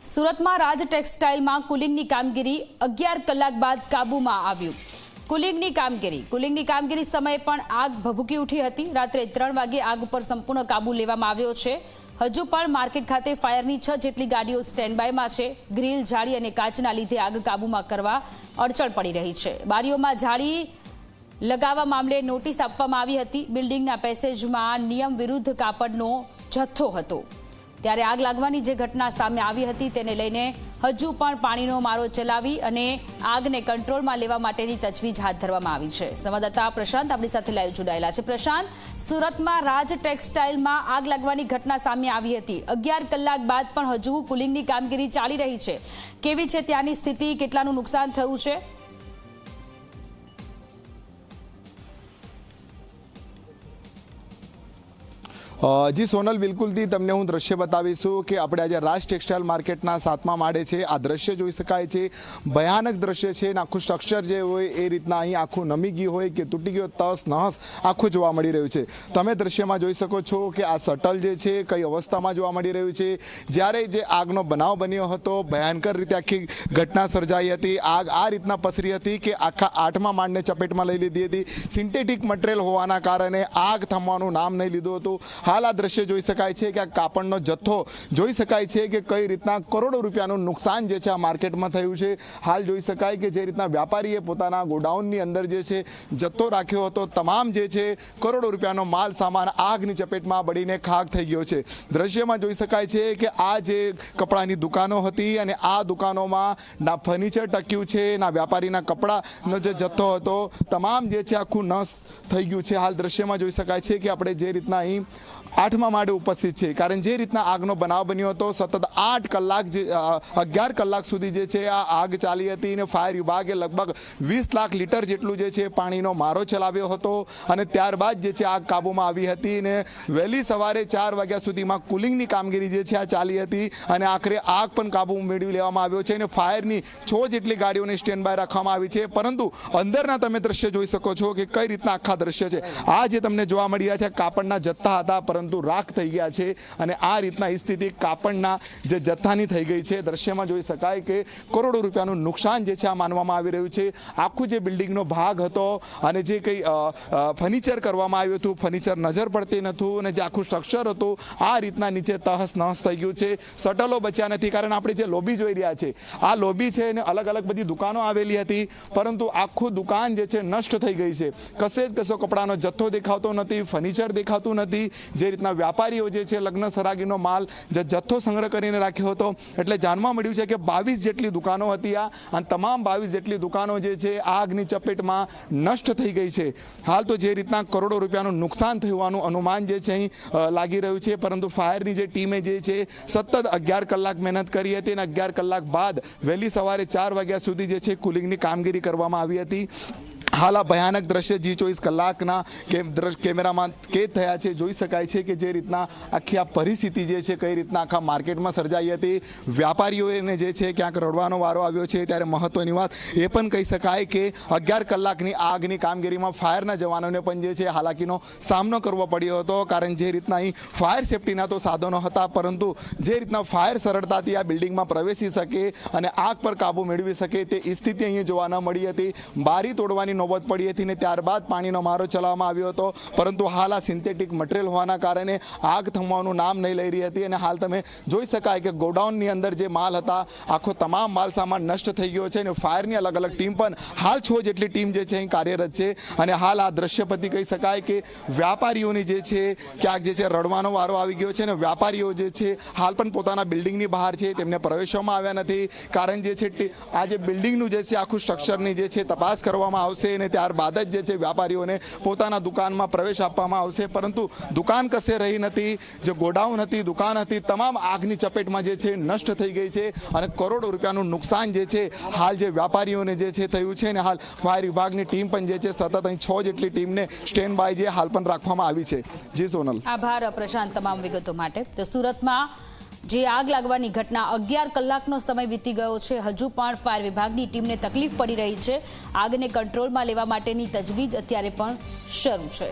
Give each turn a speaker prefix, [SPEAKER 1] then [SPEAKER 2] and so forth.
[SPEAKER 1] સુરતમાં રાજ ટેક્સટાઇલમાં કુલિંગની કામગીરી 11 કલાક બાદ કાબૂમાં આવ્યું। કુલિંગની કામગીરી સમયે પણ આગ ભભૂકી ઉઠી હતી। રાત્રે 3 વાગે આગ ઉપર સંપૂર્ણ કાબુ લેવામાં આવ્યો છે। હજુ પણ માર્કેટ ખાતે ફાયરની 6 જેટલી ગાડીઓ સ્ટેન્ડ બાયમાં છે। ગ્રીલ, જાળી અને કાચના લીધે આગ કાબૂમાં કરવા અડચણ પડી રહી છે। બારીઓમાં જાળી લગાવવા મામલે નોટિસ આપવામાં આવી હતી। બિલ્ડિંગના પેસેજમાં નિયમ વિરુદ્ધ કાપડનો જથ્થો હતો, ત્યારે આગ લાગવાની જે ઘટના સામે આવી હતી તેને લઈને હજુ પણ પાણીનો મારો ચલાવી અને આગને કંટ્રોલમાં લેવા માટેની તજવીજ હાથ ધરવામાં આવી છે। સંવાદદાતા પ્રશાંત આપણી સાથે લાઈવ જોડાયેલા છે। પ્રશાંત, સુરતમાં રાજ ટેક્સટાઇલમાં આગ લાગવાની ઘટના સામે આવી હતી। 11 કલાક બાદ પણ હજુ કુલિંગની કામગીરી ચાલી રહી છે। કેવી છે ત્યાંની સ્થિતિ? કેટલાનું નુકસાન થયું છે?
[SPEAKER 2] જી સોનલ, બિલકુલથી તમને હું દ્રશ્ય બતાવીશું કે આપણે આજે રાજ ટેક્સટાઇલ માર્કેટના 7મા માળે છે। આ દ્રશ્ય જોઈ શકાય છે, ભયાનક દ્રશ્ય છે। આખું સ્ટ્રક્ચર જે હોય એ રીતના અહીં આખું નમી ગયું હોય કે તૂટી ગયો તસ નહસ આખું જોવા મળી રહ્યું છે। તમે દ્રશ્યમાં જોઈ શકો છો કે આ શટલ જે છે કઈ અવસ્થામાં જોવા મળી રહ્યું છે। જ્યારે જે આગનો બનાવ બન્યો હતો, ભયંકર રીતે આખી ઘટના સર્જાઈ હતી। આગ આ રીતના પસરી હતી કે આખા 8મા માળને ચપેટમાં લઈ લીધી હતી। સિન્થેટિક મટીરિયલ હોવાના કારણે આગ થમવાનું નામ નહીં લીધું હતું। હાલ આ દ્રશ્ય જોઈ શકાય છે કે આ કાપડનો જથ્થો જોઈ શકાય છે કે કઈ રીતના કરોડો રૂપિયાનું નુકસાન જે છે આ માર્કેટમાં થયું છે। હાલ જોઈ શકાય કે જે રીતના વ્યાપારીએ પોતાના ગોડાઉનની અંદર જે છે જથ્થો રાખ્યો હતો, તમામ જે છે કરોડો રૂપિયાનો માલ સામાન આગની ચપેટમાં બળીને ખાખ થઈ ગયો છે। દ્રશ્યમાં જોઈ શકાય છે કે આ જે કપડાની દુકાનો હતી અને આ દુકાનોમાં ના ફર્નિચર ટક્યું છે, ના વ્યાપારીના કપડાનો જે જથ્થો હતો, તમામ જે છે આખું નસ થઈ ગયું છે। હાલ દ્રશ્યમાં જોઈ શકાય છે કે આપણે જે રીતના અહીં 8મા માળે ઉપસ્થિત છે, કારણ જે રીતના આગનો બનાવ બન્યો હતો, સતત 8 કલાક 11 કલાક સુધી જે છે આ આગ ચાલી હતી અને ફાયર વિભાગે લગભગ 20 લાખ લીટર જેટલું જે છે પાણીનો મારો ચલાવ્યો હતો અને ત્યારબાદ જે છે આગ કાબૂમાં આવી હતી અને વહેલી સવારે 4 વાગ્યા સુધીમાં કુલિંગની કામગીરી જે છે આ ચાલી હતી અને આખરે આગ પણ કાબુ મેળવી લેવામાં આવ્યો છે અને ફાયરની 6 જેટલી ગાડીઓને સ્ટેન્ડ બાય રાખવામાં આવી છે। પરંતુ અંદરના તમે દ્રશ્ય જોઈ શકો છો કે કઈ રીતના આખા દ્રશ્ય છે। આ જે તમને જોવા મળી રહ્યા છે કાપડના જથ્થા હતા, પરંતુ રાખ થઈ ગયા છે અને આ રીતના સ્થિતિ કાપડના જે જથ્થાની થઈ ગઈ છે। દ્રશ્યમાં જોઈ શકાય કે કરોડો રૂપિયાનું નુકસાન જે છે આ માનવામાં આવી રહ્યું છે। આખું જે બિલ્ડિંગનો ભાગ હતો અને જે કંઈ ફર્નિચર કરવામાં આવ્યું હતું, ફર્નિચર નજર પડતી નહોતું અને જે આખું સ્ટ્રક્ચર હતું આ રીતના નીચે તહસ નહસ થઈ ગયું છે। શટલો બચ્યા નથી, કારણ આપણે જે લોબી જોઈ રહ્યા છે આ લોબી છે અને અલગ અલગ બધી દુકાનો આવેલી હતી, પરંતુ આખું દુકાન જે છે નષ્ટ થઈ ગઈ છે। કશે જ કશો કપડાનો જથ્થો દેખાતો નથી, ફર્નિચર દેખાતું નથી। જે રીતના વ્યાપારીઓ જે છે લગ્ન સરાગીનો માલ જે જથ્થો સંગ્રહ કરીને રાખ્યો હતો, એટલે જાણવા મળ્યું છે કે 22 જેટલી દુકાનો હતી આ અને તમામ 22 જેટલી દુકાનો જે છે આગની ચપેટમાં નષ્ટ થઈ ગઈ છે। હાલ તો જે રીતના કરોડો રૂપિયાનું નુકસાન થવાનું અનુમાન જે છે અહીં લાગી રહ્યું છે, પરંતુ ફાયરની જે ટીમે જે છે સતત 11 કલાક મહેનત કરી હતી અને 11 કલાક બાદ વહેલી સવારે 4 વાગ્યા સુધી જે છે કુલિંગની કામગીરી કરવામાં આવી હતી। હાલ આ ભયાનક દ્રશ્ય જી 24 કલાકના કેમેરામાં કેદ થયા છે। જોઈ શકાય છે કે જે રીતના આખી આ પરિસ્થિતિ જે છે કઈ રીતના આખા માર્કેટમાં સર્જાઈ હતી। વ્યાપારીઓને જે છે ક્યાંક રડવાનો વારો આવ્યો છે। ત્યારે મહત્વની વાત એ પણ કહી શકાય કે 11 કલાકની આગની કામગીરીમાં ફાયરના જવાનોને પણ જે છે હાલાકીનો સામનો કરવો પડ્યો હતો, કારણ જે રીતના અહીં ફાયર સેફટીના તો સાધનો હતા, પરંતુ જે રીતના ફાયર સરળતાથી આ બિલ્ડિંગમાં પ્રવેશી શકે અને આગ પર કાબુ મેળવી શકે તે સ્થિતિ અહીં જોવા ન મળી હતી। બારી તોડવાની નોબત પડી હતી ને ત્યારબાદ પાણીનો મારો ચલાવવામાં આવ્યો હતો, પરંતુ હાલ આ સિન્થેટિક મટીરિયલ હોવાના કારણે આગ થમવાનું નામ નહીં લઈ રહી હતી અને હાલ તમે જોઈ શકાય કે ગોડાઉનની અંદર જે માલ હતા આખો તમામ માલ સામાન નષ્ટ થઈ ગયો છે અને ફાયરની અલગ અલગ ટીમ પણ હાલ 6 જેટલી ટીમ જે છે અહીં કાર્યરત છે। અને હાલ આ દ્રશ્ય પરથી કહી શકાય કે વ્યાપારીઓની જે છે ક્યાંક જે છે રડવાનો વારો આવી ગયો છે અને વ્યાપારીઓ જે છે હાલ પણ પોતાના બિલ્ડિંગની બહાર છે, તેમને પ્રવેશવામાં આવ્યા નથી, કારણ જે છે આ જે બિલ્ડિંગનું જે છે આખું સ્ટ્રક્ચરની જે છે તપાસ કરવામાં આવશે અને ત્યારબાદ જ જે છે વ્યાપારીઓને પોતાના દુકાનમાં પ્રવેશ આપવામાં આવશે। પરંતુ દુકાન કશે રહી નથી, જે ગોડાઉન હતી, દુકાન હતી, તમામ આગની ચપેટમાં જે છે નષ્ટ થઈ ગઈ છે અને કરોડો રૂપિયાનું નુકસાન જે છે હાલ જે વ્યાપારીઓને જે છે થયું છે અને હાલ ફાયર વિભાગની ટીમ પણ જે છે સતત અહીં 6 જેટલી ટીમને સ્ટેન્ડ બાય જે હાલ પણ રાખવામાં આવી છે। જી સોનલ,
[SPEAKER 1] આભાર પ્રશાંત તમામ વિગતો માટે। તો સુરતમાં જે આગ લાગવાની ઘટના 11 કલાકનો સમય વીતી ગયો છે, હજુ પણ ફાયર વિભાગની ટીમને તકલીફ પડી રહી છે। આગને કંટ્રોલમાં લેવા માટેની તજવીજ અત્યારે પણ શરૂ છે।